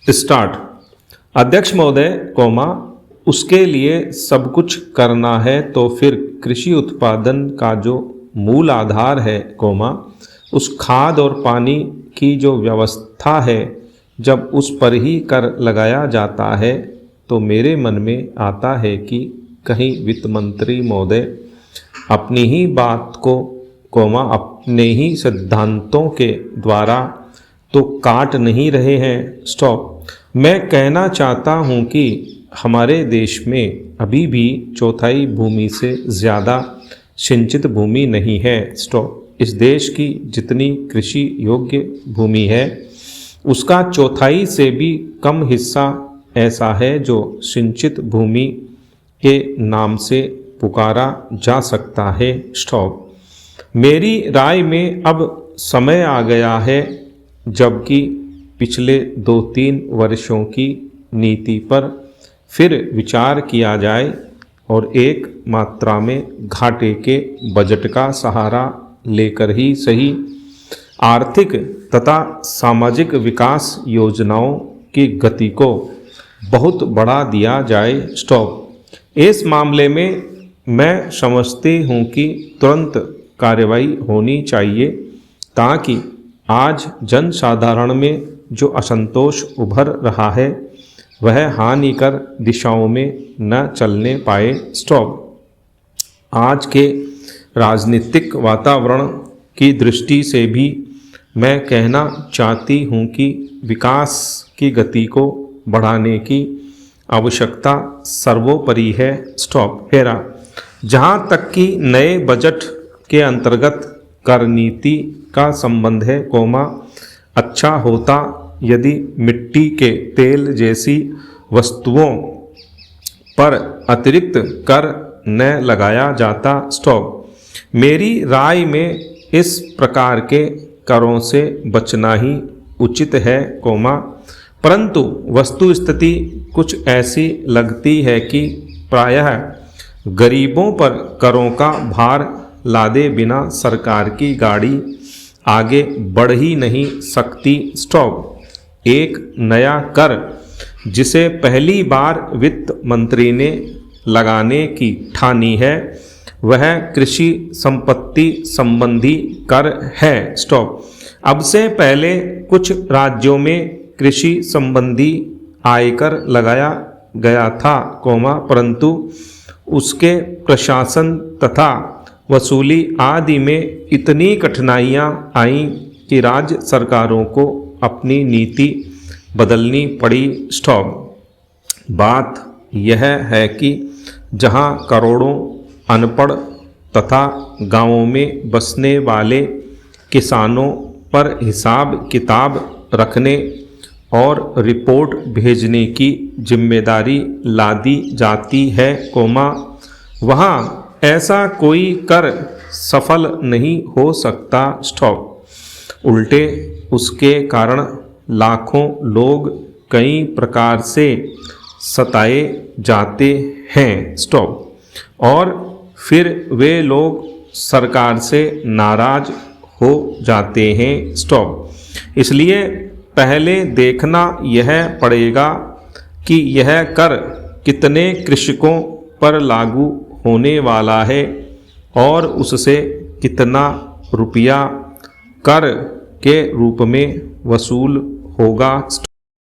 Start. अध्यक्ष महोदय, उसके लिए सब कुछ करना है तो फिर कृषि उत्पादन का जो मूल आधार है, उस खाद और पानी की जो व्यवस्था है, जब उस पर ही कर लगाया जाता है तो मेरे मन में आता है कि कहीं वित्त मंत्री महोदय अपनी ही बात को अपने ही सिद्धांतों के द्वारा तो काट नहीं रहे हैं। स्टॉप। मैं कहना चाहता हूं कि हमारे देश में अभी भी चौथाई भूमि से ज़्यादा सिंचित भूमि नहीं है। स्टॉप। इस देश की जितनी कृषि योग्य भूमि है उसका चौथाई से भी कम हिस्सा ऐसा है जो सिंचित भूमि के नाम से पुकारा जा सकता है। स्टॉप। मेरी राय में अब समय आ गया है जबकि पिछले 2-3 वर्षों की नीति पर फिर विचार किया जाए और एक मात्रा में घाटे के बजट का सहारा लेकर ही सही आर्थिक तथा सामाजिक विकास योजनाओं की गति को बहुत बढ़ा दिया जाए। स्टॉप। इस मामले में मैं समझती हूँ कि तुरंत कार्रवाई होनी चाहिए ताकि आज जन साधारण में जो असंतोष उभर रहा है वह हानिकर दिशाओं में न चलने पाए। स्टॉप। आज के राजनीतिक वातावरण की दृष्टि से भी मैं कहना चाहती हूँ कि विकास की गति को बढ़ाने की आवश्यकता सर्वोपरि है। स्टॉप। हेरा। जहाँ तक कि नए बजट के अंतर्गत कर नीति का संबंध है, अच्छा होता यदि मिट्टी के तेल जैसी वस्तुओं पर अतिरिक्त कर न लगाया जाता। स्टॉप। मेरी राय में इस प्रकार के करों से बचना ही उचित है, परंतु वस्तु स्थिति कुछ ऐसी लगती है कि प्रायः गरीबों पर करों का भार लादे बिना सरकार की गाड़ी आगे बढ़ ही नहीं सकती। स्टॉप। एक नया कर जिसे पहली बार वित्त मंत्री ने लगाने की ठानी है वह कृषि संपत्ति संबंधी कर है। स्टॉप। अब से पहले कुछ राज्यों में कृषि संबंधी आयकर लगाया गया था, परंतु उसके प्रशासन तथा वसूली आदि में इतनी कठिनाइयां आईं कि राज्य सरकारों को अपनी नीति बदलनी पड़ी। स्टॉप। बात यह है कि जहां करोड़ों अनपढ़ तथा गांवों में बसने वाले किसानों पर हिसाब किताब रखने और रिपोर्ट भेजने की जिम्मेदारी लादी जाती है, वहाँ ऐसा कोई कर सफल नहीं हो सकता। स्टॉप। उल्टे उसके कारण लाखों लोग कई प्रकार से सताए जाते हैं। स्टॉप। और फिर वे लोग सरकार से नाराज हो जाते हैं। स्टॉप। इसलिए पहले देखना यह पड़ेगा कि यह कर कितने कृषकों पर लागू होने वाला है और उससे कितना रुपया कर के रूप में वसूल होगा।